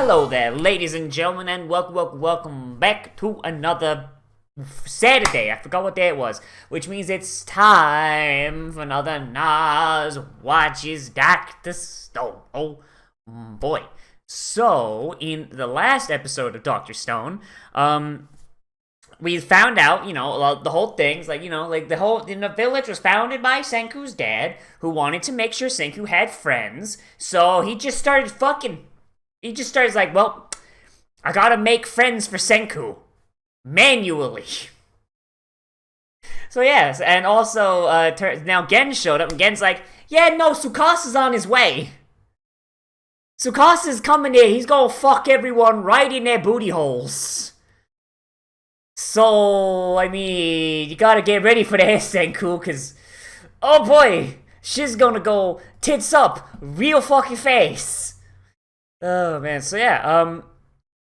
Hello there, ladies and gentlemen, and welcome back to another Saturday. I forgot what day it was, which means it's time for another Nozz Watches Dr. Stone. Oh boy. So, in the last episode of Dr. Stone, we found out, the whole thing's the village was founded by Senku's dad, who wanted to make sure Senku had friends, so he just started like, well, I gotta make friends for Senku. Manually. So yes, and also, now Gen showed up, and Gen's like, yeah, no, Tsukasa's on his way. Tsukasa's coming here, he's gonna fuck everyone right in their booty holes. So, I mean, you gotta get ready for this, Senku, cause, oh boy, shit's gonna go tits up real fucking face. Oh man, so yeah,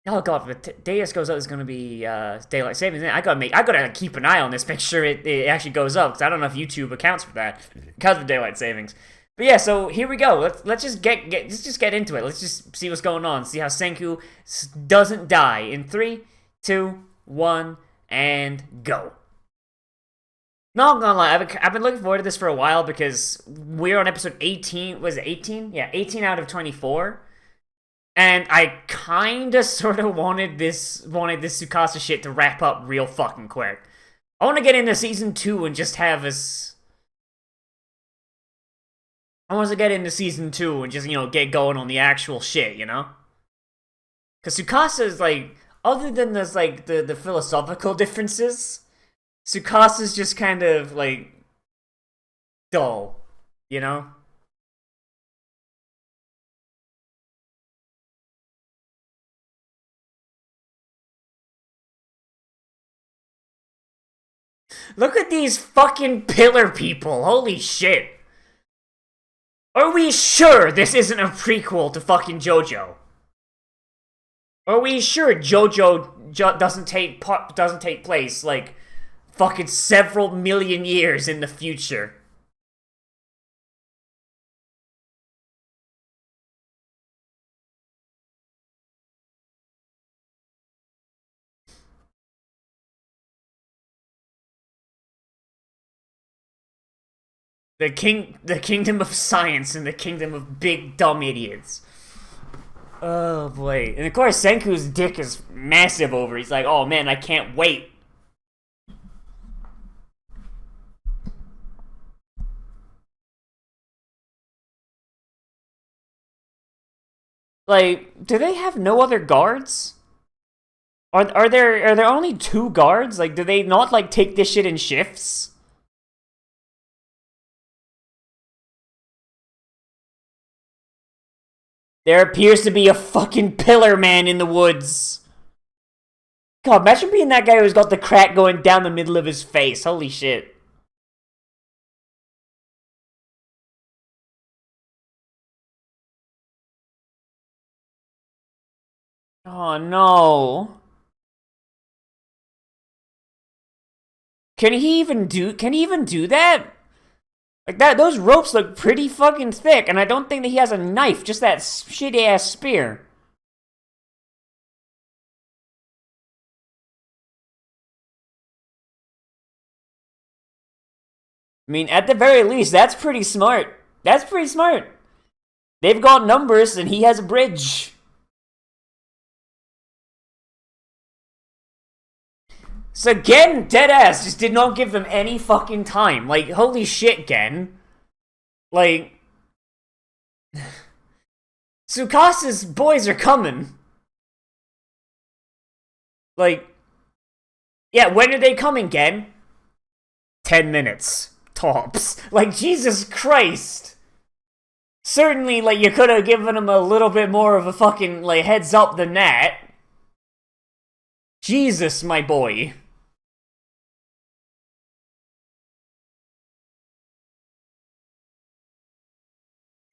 oh god, if the Deus goes up, it's gonna be daylight savings. I gotta keep an eye on this, make sure it actually goes up, because I don't know if YouTube accounts for that because of daylight savings. But yeah, so here we go. Let's just get into it. Let's just see what's going on. See how Senku doesn't die in 3, 2, 1, and go. Not gonna lie, I've been looking forward to this for a while because we're on episode 18. Was it 18? Yeah, 18 out of 24. And I kinda sorta wanted this Tsukasa shit to wrap up real fucking quick. I wanna get into season 2 and just have us. I want to get into season 2 and just, get going on the actual shit, Because Tsukasa is like, other than there's like the philosophical differences, Tsukasa's just kind of like dull, Look at these fucking pillar people, holy shit. Are we sure this isn't a prequel to fucking JoJo? Are we sure JoJo doesn't take place, like, fucking several million years in the future? The kingdom of science and the kingdom of big dumb idiots. Oh boy. And of course Senku's dick is massive over. He's like, oh man, I can't wait. Like, do they have no other guards? Are there only 2 guards? Like, do they not like take this shit in shifts? There appears to be a fucking pillar man in the woods. God, imagine being that guy who's got the crack going down the middle of his face. Holy shit. Oh no. Can he even do that? Like that, those ropes look pretty fucking thick, and I don't think that he has a knife, just that shitty-ass spear. I mean, at the very least, that's pretty smart. That's pretty smart. They've got numbers, and he has a bridge. So Gen, deadass, just did not give them any fucking time. Like, holy shit, Gen. Like, Tsukasa's boys are coming. Like, yeah, when are they coming, Gen? 10 minutes. Tops. Like, Jesus Christ. Certainly, like, you could have given him a little bit more of a fucking, like, heads up than that. Jesus, my boy.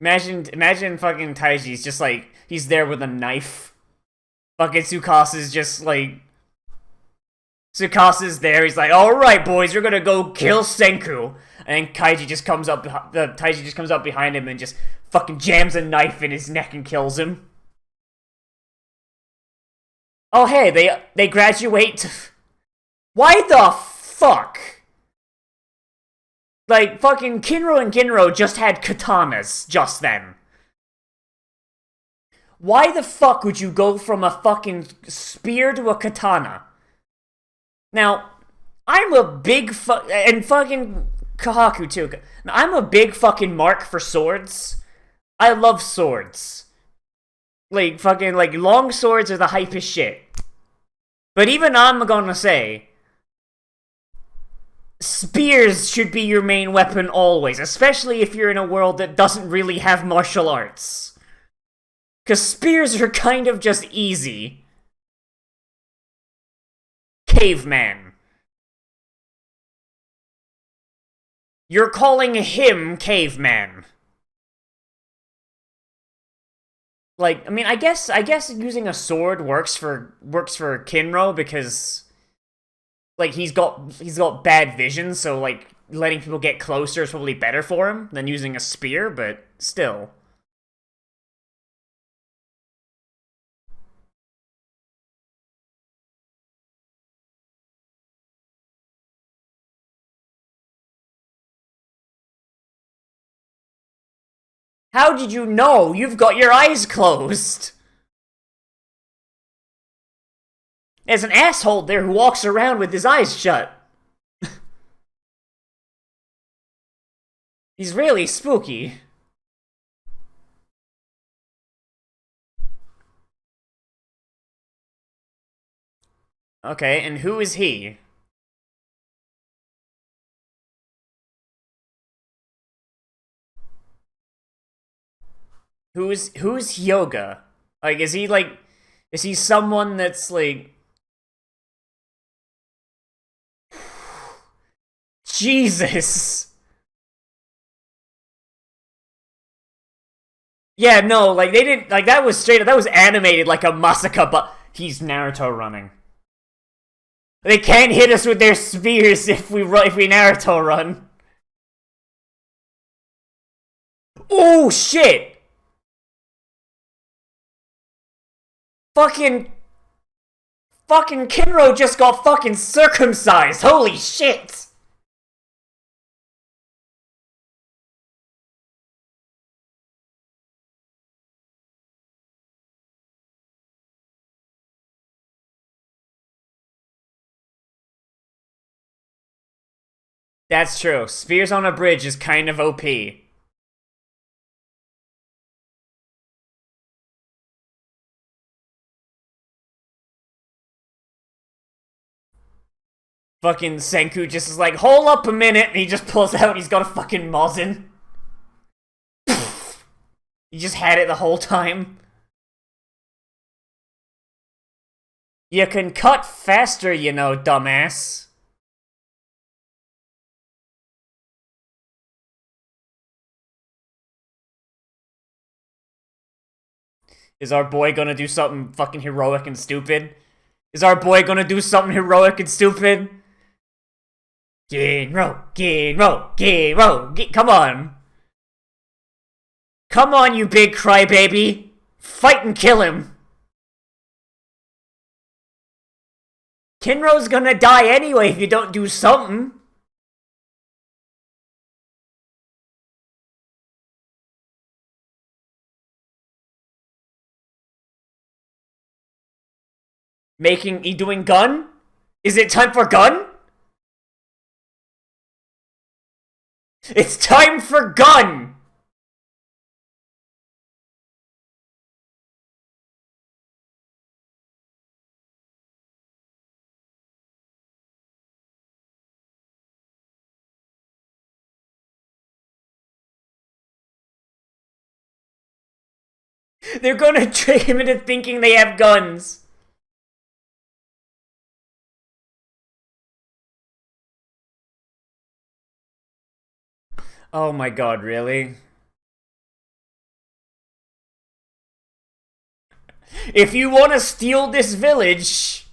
Imagine fucking Taiji's just like, he's there with a knife. Fucking Tsukasa's just like, Tsukasa's there, he's like, alright boys, we're gonna go kill Senku. And then Taiji just comes up behind him and just fucking jams a knife in his neck and kills him. Oh hey, they graduate. Why the fuck? Like, fucking Kinro and Ginro just had katanas just then. Why the fuck would you go from a fucking spear to a katana? Now, I'm a big and fucking Kahaku too. Now, I'm a big fucking mark for swords. I love swords. Like, fucking, like, long swords are the hypest shit. But even I'm gonna say, spears should be your main weapon always, especially if you're in a world that doesn't really have martial arts. Because spears are kind of just easy. Caveman. You're calling him Caveman. Like, I mean, I guess using a sword works for Kinro because like he's got bad vision, so like letting people get closer is probably better for him than using a spear, but still. How did you know? You've got your eyes closed. There's an asshole there who walks around with his eyes shut. He's really spooky. Okay, and who is he? Who's Yoga? Like, is he someone that's like Jesus? Yeah, no, like they didn't like that was straight up that was animated like a Masaka, but he's Naruto running. They can't hit us with their spears if we Naruto run. Oh shit! Fucking Kinro just got fucking circumcised. Holy shit! That's true. Spears on a bridge is kind of OP. Fucking Senku just is like, hold up a minute, and he just pulls out, he's got a fucking Mosin. He just had it the whole time. You can cut faster, you know, dumbass. Is our boy gonna do something fucking heroic and stupid? Is our boy gonna do something heroic and stupid? Come on. Come on, you big crybaby. Fight and kill him. Kinro's gonna die anyway if you don't do something. Doing gun? Is it time for gun? It's time for gun! They're gonna trick him into thinking they have guns. Oh my god, really? If you want to steal this village...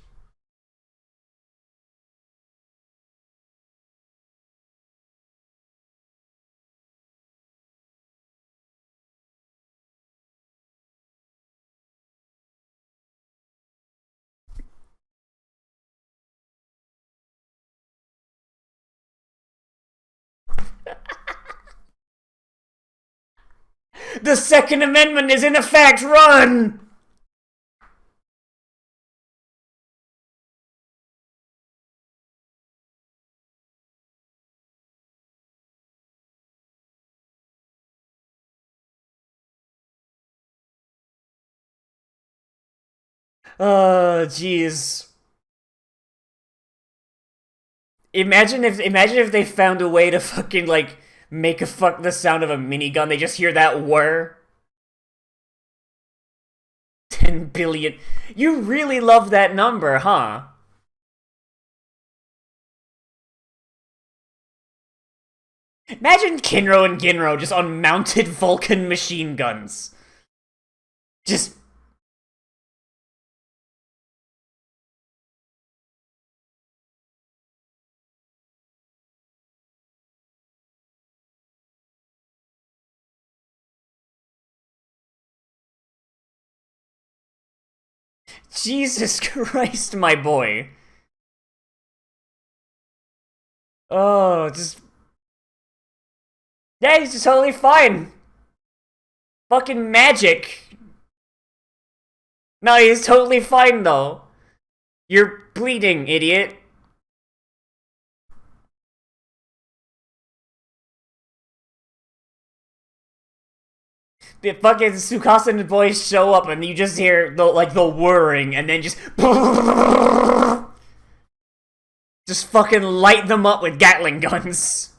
The Second Amendment is in effect! Run! Oh, jeez. Imagine if they found a way to fucking like make the sound of a minigun. They just hear that whir. 10 billion. You really love that number, huh? Imagine Kinro and Ginro just on mounted Vulcan machine guns. Just Jesus Christ, my boy. Oh, just yeah, he's just totally fine. Fucking magic. No, he's totally fine though. You're bleeding, idiot. The fucking Tsukasa and the boys show up and you just hear the whirring and then just just fucking light them up with Gatling guns.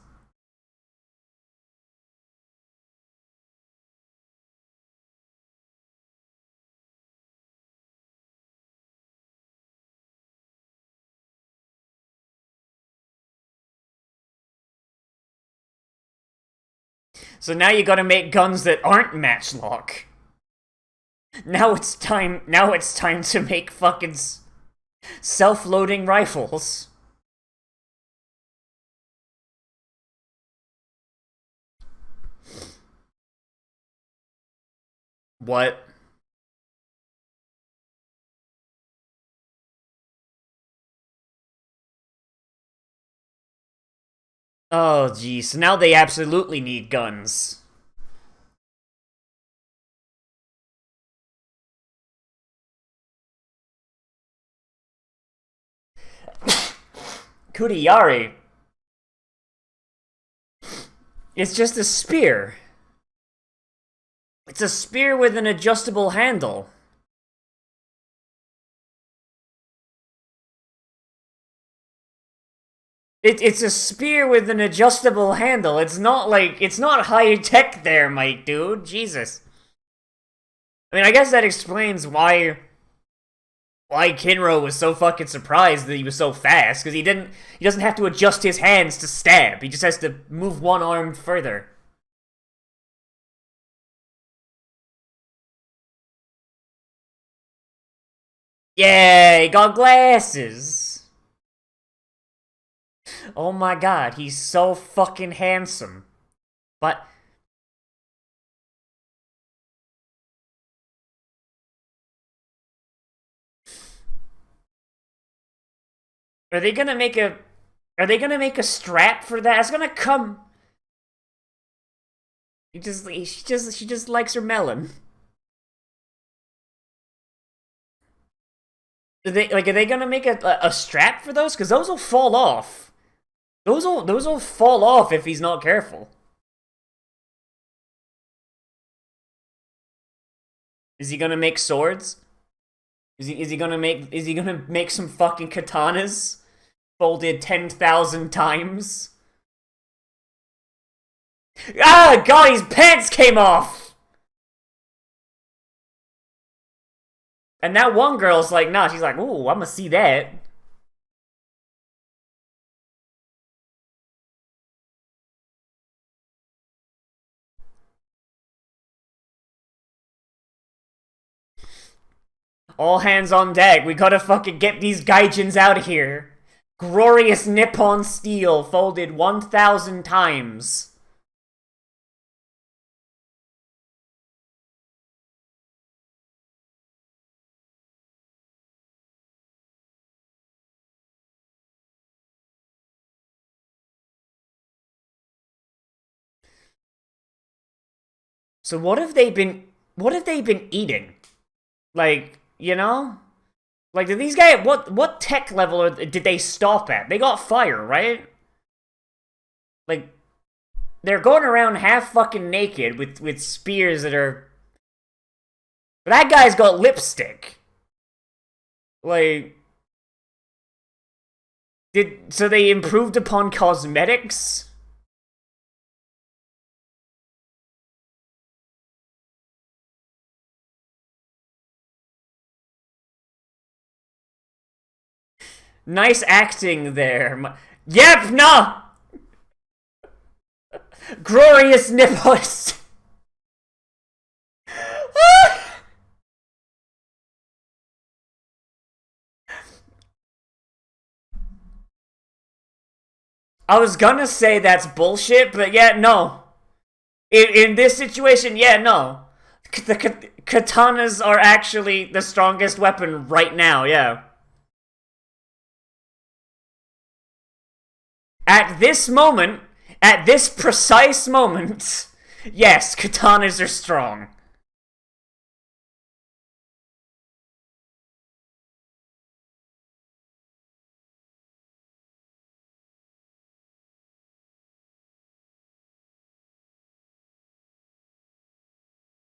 So now you gotta make guns that aren't matchlock. Now it's time to make fucking self-loading rifles. What? Oh, geez. So now they absolutely need guns. Kuriyari. It's just a spear. It's a spear with an adjustable handle. It's a spear with an adjustable handle. It's not high tech there, Mike, dude. Jesus. I mean, I guess that explains why Kinro was so fucking surprised that he was so fast, because he doesn't have to adjust his hands to stab. He just has to move one arm further. Yeah, he got glasses. Oh my god, he's so fucking handsome. But are they gonna make a strap for that? It's gonna come. She just likes her melon. Are they gonna make a strap for those? Because those will fall off. Those will fall off if he's not careful. Is he gonna make swords? Is he gonna make some fucking katanas folded 10,000 times? Ah, God, his pants came off. And that one girl's like, nah, she's like, ooh, I'm gonna see that. All hands on deck. We gotta fucking get these gaijins out of here. Glorious Nippon steel folded 1,000 times. So what have they been eating? Like, you know? Like, did these guys, what tech level did they stop at? They got fire, right? Like, they're going around half fucking naked with spears that are... That guy's got lipstick. Like... So they improved upon cosmetics? Nice acting there. Yep, no! Glorious nipples! I was gonna say that's bullshit, but yeah, no. In this situation, yeah, no. The katanas are actually the strongest weapon right now, yeah. At this moment, at this precise moment, yes, katanas are strong.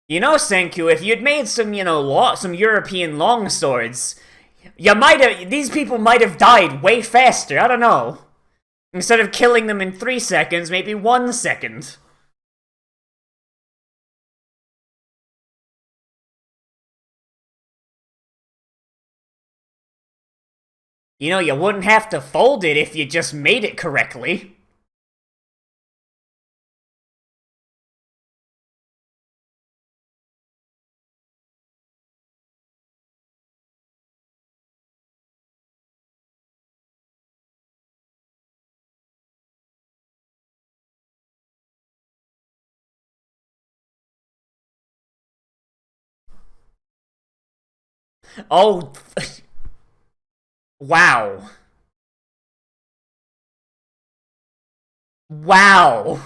You know, Senku, if you'd made some, some European long swords, these people might have died way faster, I don't know. Instead of killing them in 3 seconds, maybe 1 second. You know, you wouldn't have to fold it if you just made it correctly. Oh, wow. Wow.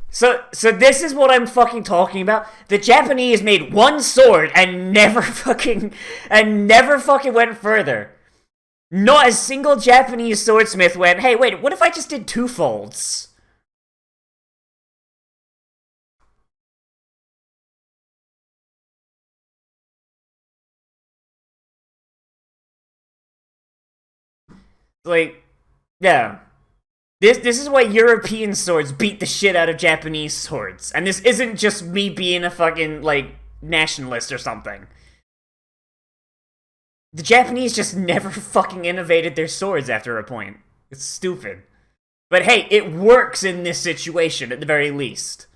So this is what I'm fucking talking about. The Japanese made one sword and never fucking went further. Not a single Japanese swordsmith went, hey, wait, what if I just did 2 folds? Like, yeah. This is why European swords beat the shit out of Japanese swords. And this isn't just me being a fucking, like, nationalist or something. The Japanese just never fucking innovated their swords after a point. It's stupid. But hey, it works in this situation, at the very least.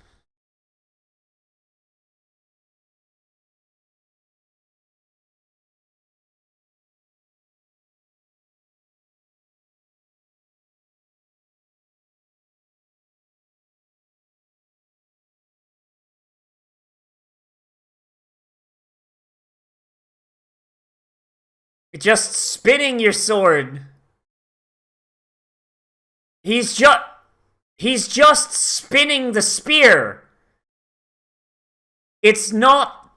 Just spinning your sword. He's just spinning the spear. It's not...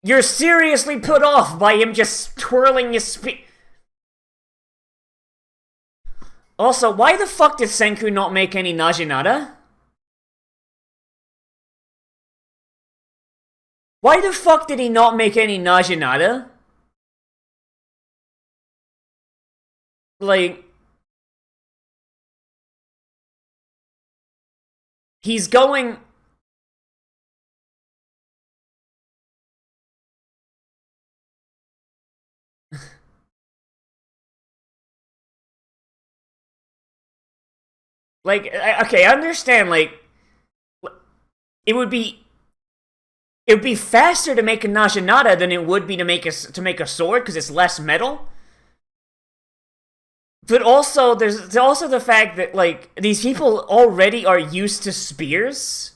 You're seriously put off by him just twirling his spear. Also, why the fuck did Senku not make any Najinata? Why the fuck did he not make any Najinata? Like... He's going... Like, okay, I understand, like... It would be faster to make a Najinata than it would be to make a sword, because it's less metal. But also, there's also the fact that, like, these people already are used to spears.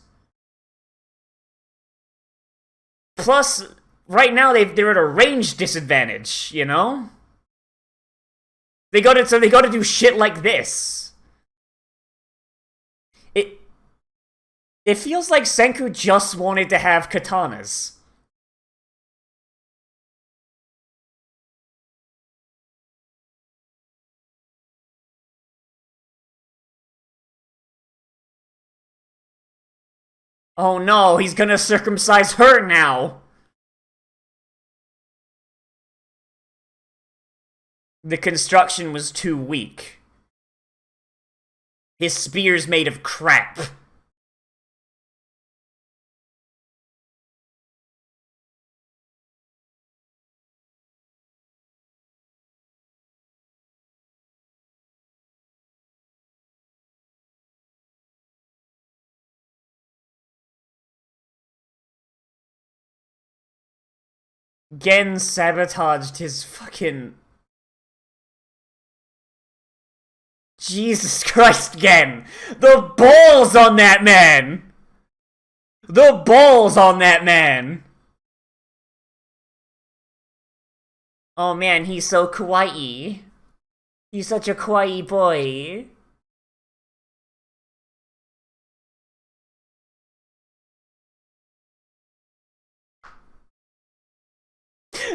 Plus, right now they're at a range disadvantage, you know? They gotta do shit like this. It feels like Senku just wanted to have katanas. Oh no, he's gonna circumcise her now! The construction was too weak. His spear's made of crap. Gen sabotaged his fucking... Jesus Christ, Gen! The balls on that man! The balls on that man! Oh man, he's so kawaii. He's such a kawaii boy.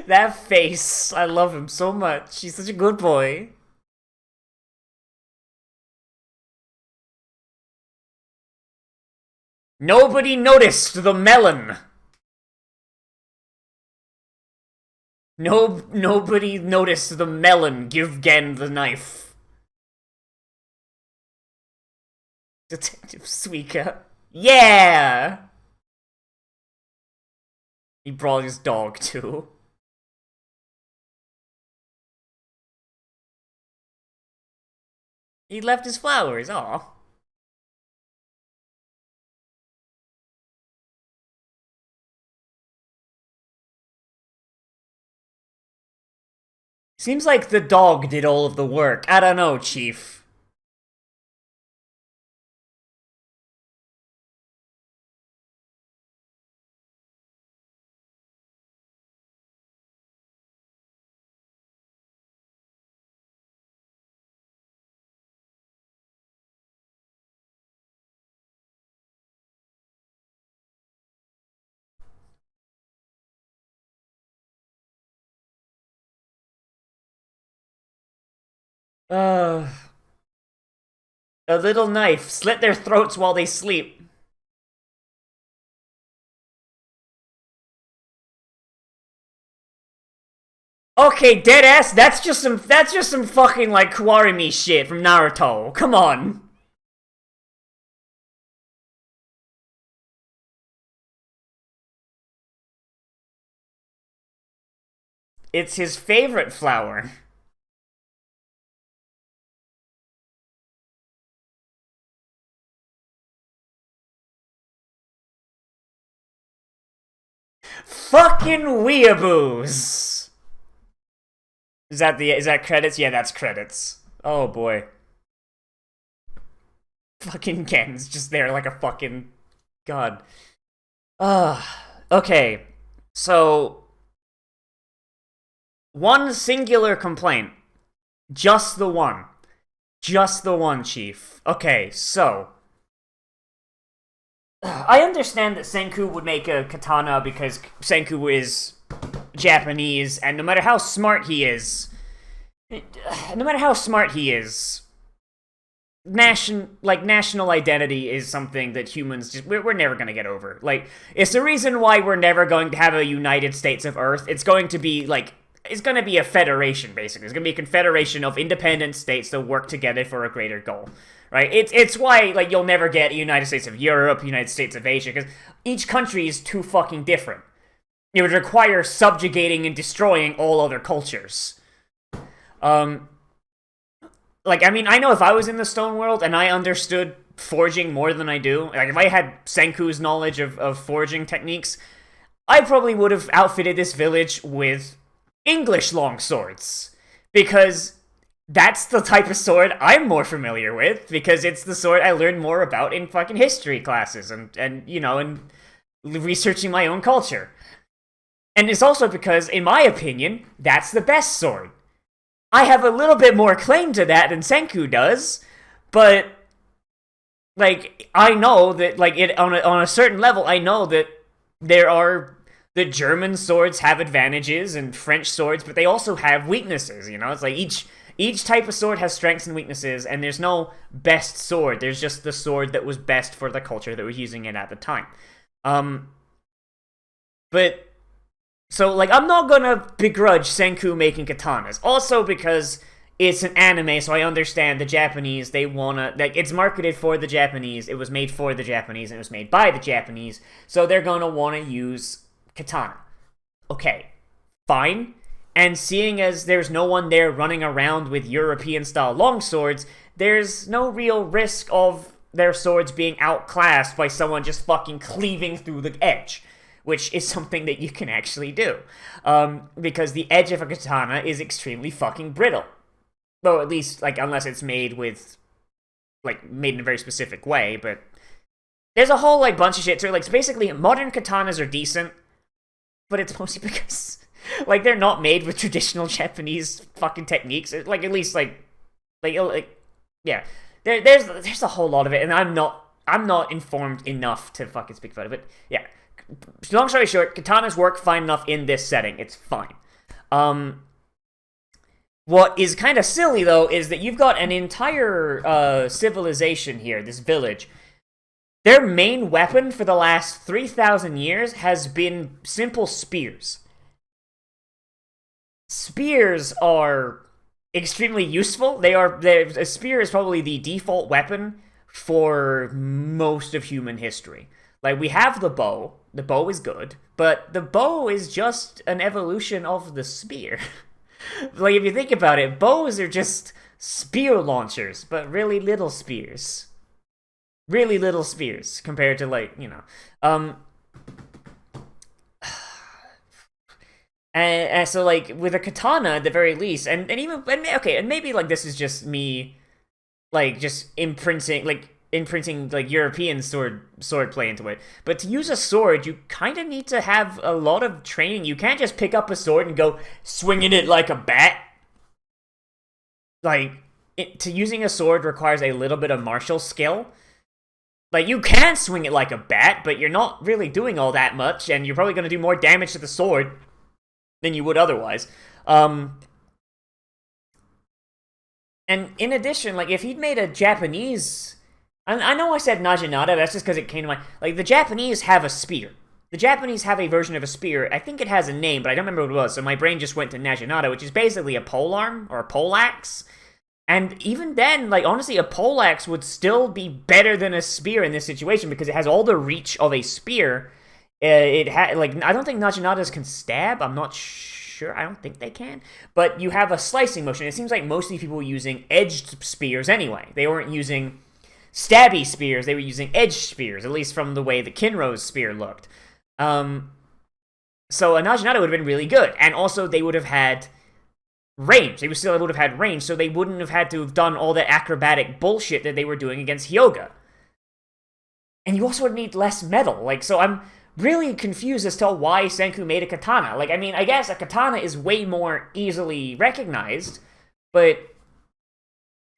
That face, I love him so much. He's such a good boy. Nobody noticed the melon. Nobody noticed the melon. Give Gen the knife. Detective Suika. Yeah! He brought his dog too. He left his flowers, aw. Seems like the dog did all of the work. I don't know, Chief. A little knife. Slit their throats while they sleep. Okay, deadass, that's just some fucking, like, Kuwarimi shit from Naruto. Come on. It's his favorite flower. Fucking weeaboos! Is that credits? Yeah, that's credits. Oh boy. Fucking Ken's just there like a fucking... God. Okay. So... One singular complaint. Just the one. Just the one, Chief. Okay, so... I understand that Senku would make a katana because Senku is Japanese, and no matter how smart he is, national identity is something that humans just we're never gonna get over. Like, it's the reason why we're never going to have a United States of Earth. It's going to be a federation, basically. It's gonna be a confederation of independent states that work together for a greater goal. Right? It's why, like, you'll never get a United States of Europe, United States of Asia, because each country is too fucking different. It would require subjugating and destroying all other cultures. Like, I mean, I know if I was in the Stone World and I understood forging more than I do, like, if I had Senku's knowledge of forging techniques, I probably would have outfitted this village with English longswords. Because... that's the type of sword I'm more familiar with, because it's the sword I learned more about in fucking history classes and you know, and researching my own culture. And it's also because, in my opinion, that's the best sword. I have a little bit more claim to that than Senku does, but like, I know that, like, it on a certain level, I know that there are the German swords have advantages and French swords, but they also have weaknesses. You know, it's like each type of sword has strengths and weaknesses, and there's no best sword. There's just the sword that was best for the culture that was using it at the time. But so, like, I'm not gonna begrudge Senku making katanas. Also because it's an anime, so I understand the Japanese, they wanna, like, it's marketed for the Japanese, it was made for the Japanese, and it was made by the Japanese, so they're gonna wanna use katana. Okay, fine. And seeing as there's no one there running around with European-style longswords, there's no real risk of their swords being outclassed by someone just fucking cleaving through the edge, which is something that you can actually do. Because the edge of a katana is extremely fucking brittle. Though, at least, like, unless it's made with, like, made in a very specific way, but there's a whole, like, bunch of shit to it. Like, so basically, modern katanas are decent, but it's mostly because, like, they're not made with traditional Japanese fucking techniques. Like, at least, yeah. There's a whole lot of it, and I'm not informed enough to fucking speak about it, but, yeah. Long story short, katanas work fine enough in this setting. It's fine. What is kind of silly, though, is that you've got an entire civilization here, this village. Their main weapon for the last 3,000 years has been simple spears. Spears are extremely useful. A spear is probably the default weapon for most of human history. Like, we have the bow. The bow is good, but the bow is just an evolution of the spear. Like, if you think about it, bows are just spear launchers, but really little spears. Really little spears compared to, like, you know. And so, like, with a katana at the very least, and maybe, like, this is just me, like, just imprinting like European swordplay into it. But to use a sword, you kind of need to have a lot of training. You can't just pick up a sword and go swinging it like a bat. Like, using a sword requires a little bit of martial skill. Like, you can swing it like a bat, but you're not really doing all that much, and you're probably going to do more damage to the sword than you would otherwise. And in addition, like, if he'd made a Japanese... I know I said Naginata, that's just because it came to mind. Like, the Japanese have a spear. The Japanese have a version of a spear. I think it has a name, but I don't remember what it was, so my brain just went to Naginata, which is basically a polearm, or a poleaxe. And even then, like, honestly, a poleaxe would still be better than a spear in this situation, because it has all the reach of a spear. I don't think Naginatas can stab, I'm not sure, I don't think they can. But you have a slicing motion. It seems like mostly people were using edged spears anyway. They weren't using stabby spears, they were using edged spears, at least from the way the Kinro's spear looked. So a Naginata would have been really good, and also they would have had range. They would have had range, so they wouldn't have had to have done all that acrobatic bullshit that they were doing against Hyoga. And you also would need less metal. Like, so I'm really confused as to why Senku made a katana. Like, I mean, I guess a katana is way more easily recognized, but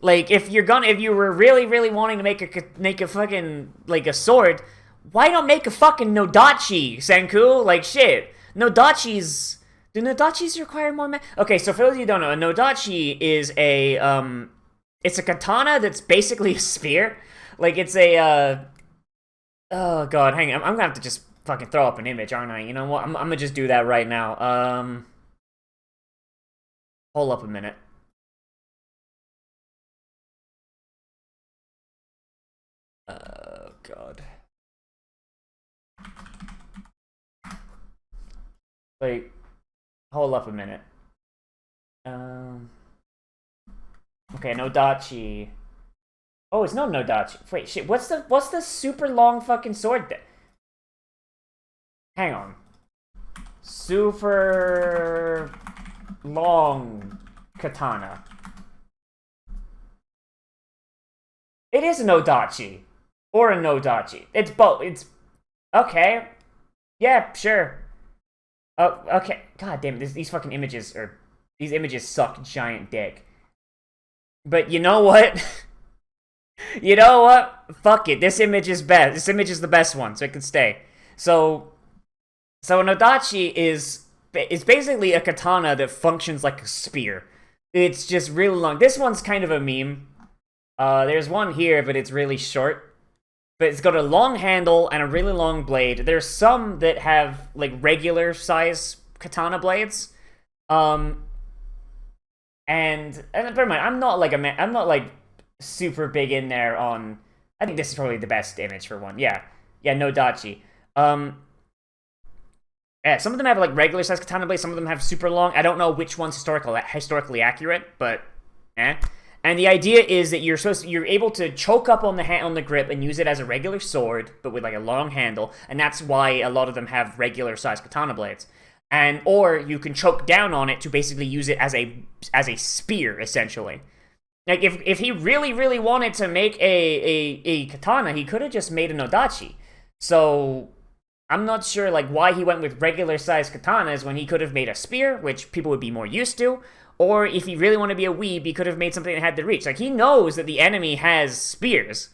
like, if you were really, really wanting to make a fucking, like, a sword, why not make a fucking Nodachi, Senku? Like, shit. Do Nodachis require more Okay, so for those of you who don't know, a Nodachi is it's a katana that's basically a spear. Like, it's a, oh god, hang on, I'm gonna have to just fucking throw up an image, aren't I? You know what, I'm gonna just do that right now. Hold up a minute. Oh god. Like, hold up a minute. Okay, Nodachi. Oh, it's no Nodachi. Wait, shit. What's the super long fucking sword that? Hang on. Super long katana. It is a Nodachi. Or a Nodachi. It's both. It's okay. Yeah, sure. Oh, okay. God damn it. These fucking images are... These images suck giant dick. But you know what? You know what? Fuck it. This image is best. This image is the best one, so it can stay. So an odachi is basically a katana that functions like a spear. It's just really long. This one's kind of a meme. There's one here, but it's really short. But it's got a long handle and a really long blade. There's some that have like regular size katana blades. And never mind. I'm not like super big in there on. I think this is probably the best image for one. Yeah, Nodachi. Yeah, some of them have like regular size katana blades. Some of them have super long. I don't know which one's historically accurate, but eh. And the idea is that you're able to choke up on the grip and use it as a regular sword, but with like a long handle, and that's why a lot of them have regular size katana blades. Or you can choke down on it to basically use it as a spear, essentially. Like if he really wanted to make a katana, he could have just made an odachi. So I'm not sure like why he went with regular size katanas when he could have made a spear, which people would be more used to. Or if he really wanted to be a weeb, he could have made something that had the reach. Like, he knows that the enemy has spears.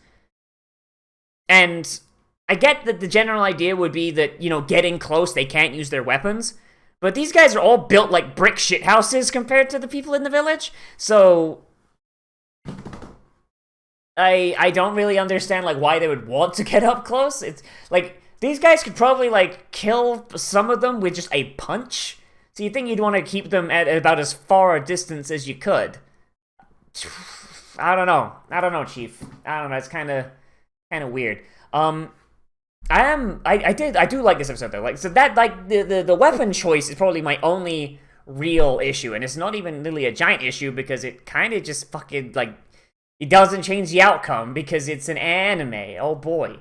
And I get that the general idea would be that, getting close, they can't use their weapons. But these guys are all built like brick shithouses compared to the people in the village. So I don't really understand, like, why they would want to get up close. It's, like, these guys could probably, like, kill some of them with just a punch. So you think you'd want to keep them at about as far a distance as you could. I don't know, Chief. I don't know, it's kind of weird. I do like this episode though. Like, so that, like, the weapon choice is probably my only real issue, and it's not even really a giant issue because it kind of just fucking, like, it doesn't change the outcome because it's an anime. Oh boy.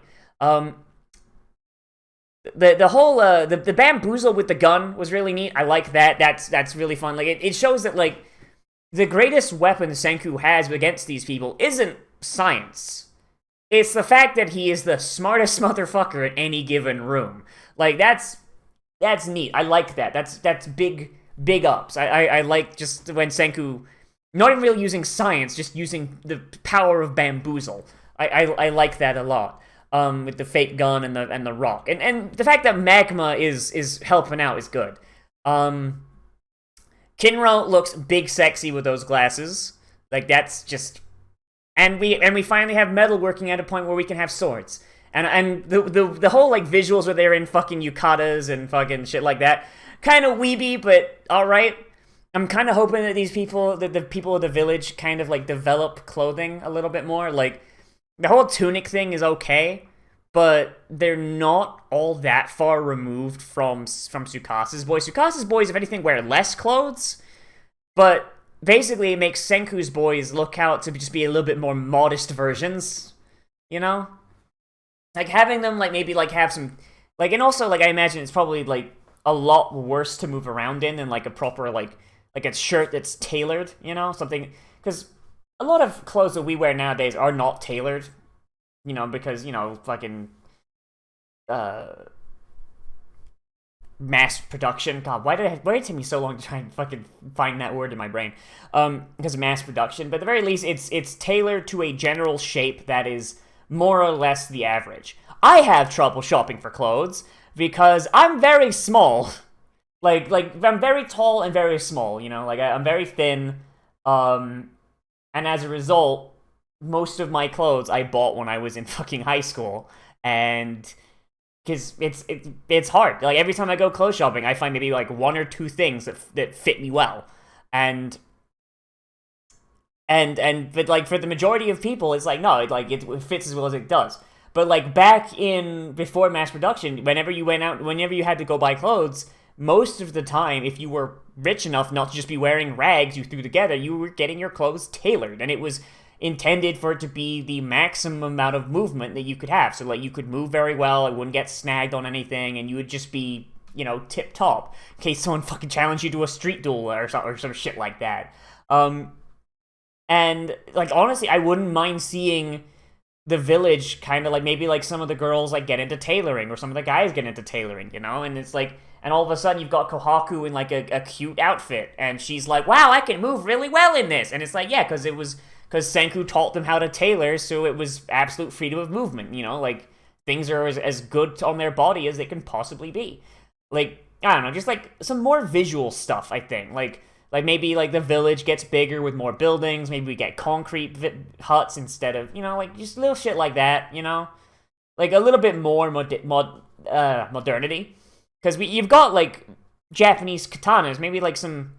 The whole the bamboozle with the gun was really neat. I like that. That's really fun. Like, it shows that, like, the greatest weapon Senku has against these people isn't science. It's the fact that he is the smartest motherfucker in any given room. Like, that's neat. I like that. That's big ups. I like just when Senku not even really using science, just using the power of bamboozle. I like that a lot. With the fake gun and the rock. And the fact that Magma is helping out is good. Kinro looks big sexy with those glasses. Like, that's just... And we finally have metal working at a point where we can have swords. And the whole, like, visuals where they're in fucking yukatas and fucking shit like that. Kind of weeby, but alright. I'm kind of hoping that these people, that the people of the village kind of, like, develop clothing a little bit more. Like, the whole tunic thing is okay, but they're not all that far removed from Tsukasa's boys. Tsukasa's boys, if anything, wear less clothes, but basically it makes Senku's boys look out to just be a little bit more modest versions, you know? Like, having them, like, maybe, like, have some... Like, and also, like, I imagine it's probably, like, a lot worse to move around in than, like, a proper, like a shirt that's tailored, you know? Something... Because a lot of clothes that we wear nowadays are not tailored, you know, because, you know, fucking, mass production. God, why did it take me so long to try and fucking find that word in my brain? Because of mass production. But at the very least, it's tailored to a general shape that is more or less the average. I have trouble shopping for clothes because I'm very small. Like, I'm very tall and very small, you know? Like, I'm very thin, and as a result, most of my clothes I bought when I was in fucking high school, and because it's hard. Like, every time I go clothes shopping, I find maybe like one or two things that fit me well, and but like for the majority of people, it's like no, it fits as well as it does. But like back in before mass production, whenever you had to go buy clothes, most of the time, if you were rich enough not to just be wearing rags you threw together, you were getting your clothes tailored, and it was intended for it to be the maximum amount of movement that you could have. So, like, you could move very well, it wouldn't get snagged on anything, and you would just be, you know, tip-top, in case someone fucking challenged you to a street duel or some shit like that. And, like, honestly, I wouldn't mind seeing the village kind of, like, maybe, like, some of the girls, like, get into tailoring, or some of the guys get into tailoring, you know? And it's, like, and all of a sudden you've got Kohaku in, like, a cute outfit, and she's like, wow, I can move really well in this! And it's like, yeah, because because Senku taught them how to tailor, so it was absolute freedom of movement, you know, like, things are as good on their body as they can possibly be. Like, I don't know, just, like, some more visual stuff, I think, like maybe, like, the village gets bigger with more buildings, maybe we get concrete huts instead of, you know, like, just little shit like that, you know? Like, a little bit more modernity. Because you've got, like, Japanese katanas, maybe, like, some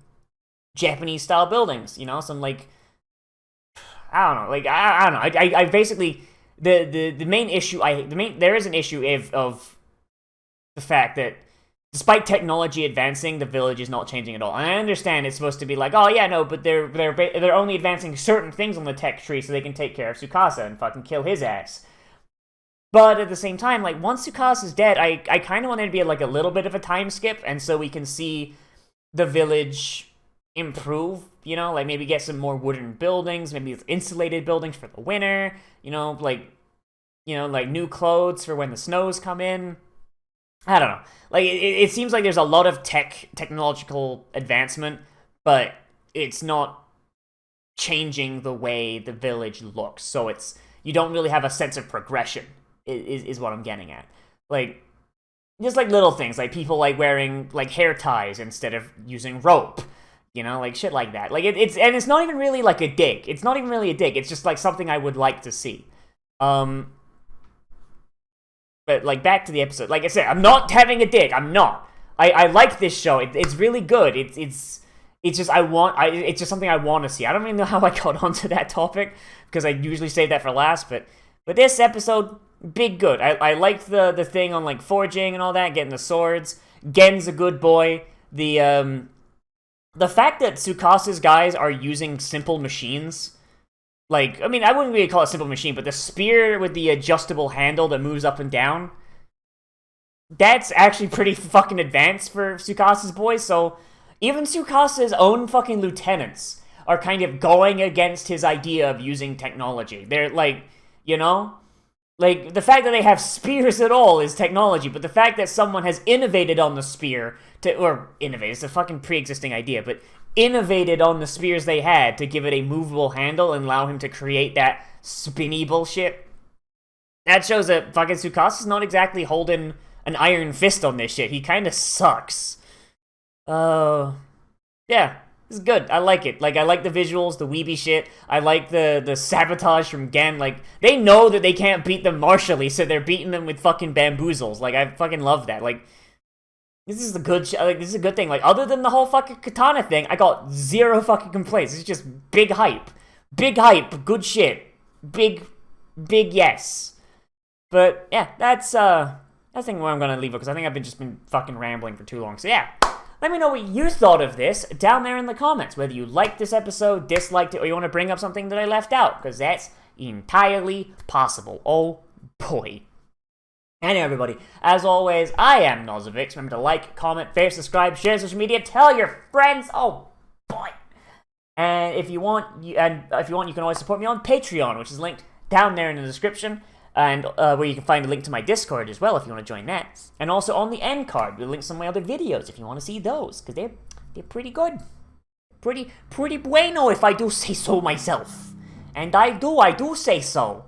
Japanese-style buildings, you know? Some, like, I don't know, like, I don't know, I basically, the main issue, there is an issue of the fact that despite technology advancing, the village is not changing at all. And I understand it's supposed to be like, oh yeah, no, but they're only advancing certain things on the tech tree so they can take care of Tsukasa and fucking kill his ass. But at the same time, like, once Tsukasa's dead, I kind of want there to be like a little bit of a time skip, and so we can see the village improve, you know, like maybe get some more wooden buildings, maybe it's insulated buildings for the winter, you know, like new clothes for when the snows come in. I don't know. Like, it seems like there's a lot of technological advancement, but it's not changing the way the village looks. So you don't really have a sense of progression, is what I'm getting at. Like, just like little things, like people like wearing like hair ties instead of using rope. You know, like shit like that. Like, it's not even really like a dig. It's not even really a dig. It's just like something I would like to see. But, like, back to the episode. Like I said, I'm not having a dig. I'm not. I like this show. It's really good. It's just it's just something I want to see. I don't even know how I got onto that topic, because I usually save that for last, but this episode, big good. I liked the thing on, like, forging and all that, getting the swords. Gen's a good boy. The fact that Tsukasa's guys are using simple machines, like, I mean, I wouldn't really call it a simple machine, but the spear with the adjustable handle that moves up and down, that's actually pretty fucking advanced for Tsukasa's boys, so even Tsukasa's own fucking lieutenants are kind of going against his idea of using technology. They're, like, you know? Like, the fact that they have spears at all is technology, but the fact that someone has innovated on the spear it's a fucking pre-existing idea, but innovated on the spears they had to give it a movable handle and allow him to create that spinny bullshit. That shows that fucking Tsukasa's not exactly holding an iron fist on this shit. He kind of sucks. Yeah, it's good. I like it. Like, I like the visuals, the weeby shit. I like the sabotage from Gen. Like, they know that they can't beat them martially, so they're beating them with fucking bamboozles. Like, I fucking love that. Like, this is a good this is a good thing. Like, other than the whole fucking katana thing, I got zero fucking complaints. It's just big hype. Big hype. Good shit. Big yes. But, yeah, that's I think where I'm gonna leave it, because I think I've just been fucking rambling for too long. So, yeah. Let me know what you thought of this down there in the comments. Whether you liked this episode, disliked it, or you want to bring up something that I left out, because that's entirely possible. Oh, boy. Anyway, everybody, as always, I am Nozz. Remember to like, comment, favorite, subscribe, share social media, tell your friends. Oh, boy. And if you want, you can always support me on Patreon, which is linked down there in the description. And where you can find a link to my Discord as well if you want to join that. And also on the end card, we'll link some of my other videos if you want to see those, because they're pretty good. Pretty bueno, if I do say so myself. And I do say so.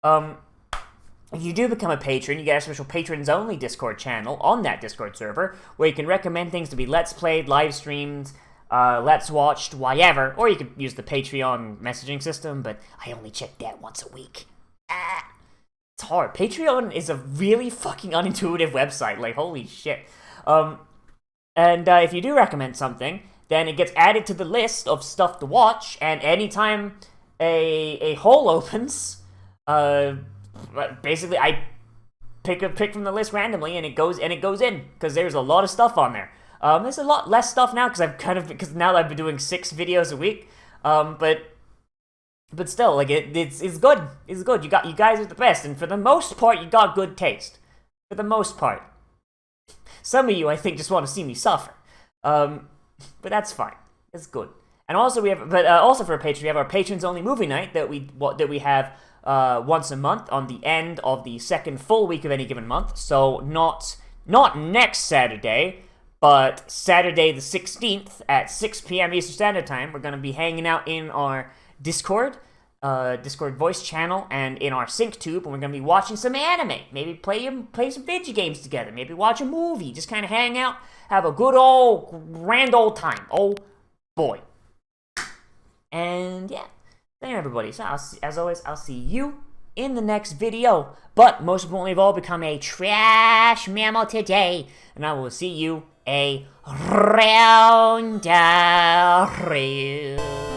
If you do become a patron, you get a special patrons-only Discord channel on that Discord server, where you can recommend things to be Let's Played, live streamed, Let's Watched, whatever. Or you could use the Patreon messaging system, but I only check that once a week. It's hard. Patreon is a really fucking unintuitive website. Like, holy shit. And if you do recommend something, then it gets added to the list of stuff to watch, and anytime a hole opens, basically I pick from the list randomly, and it goes in, because there's a lot of stuff on there. There's a lot less stuff now, because now I've been doing 6 videos a week, but still, like, it's good. It's good. You guys are the best, and for the most part, you got good taste. For the most part. Some of you, I think, just want to see me suffer. But that's fine. It's good. And also also for a Patreon, we have our patrons only movie night that we have once a month on the end of the second full week of any given month. So not next Saturday, but Saturday the 16th at 6 p.m. Eastern Standard Time. We're going to be hanging out in our Discord, Discord voice channel and in our sync tube, and we're gonna be watching some anime. Maybe play some video games together. Maybe watch a movie. Just kind of hang out, have a good old grand old time. Oh boy. And yeah, thank you everybody. So as always, I'll see you in the next video. But most importantly of all, become a trash mammal today, and I will see you around the real.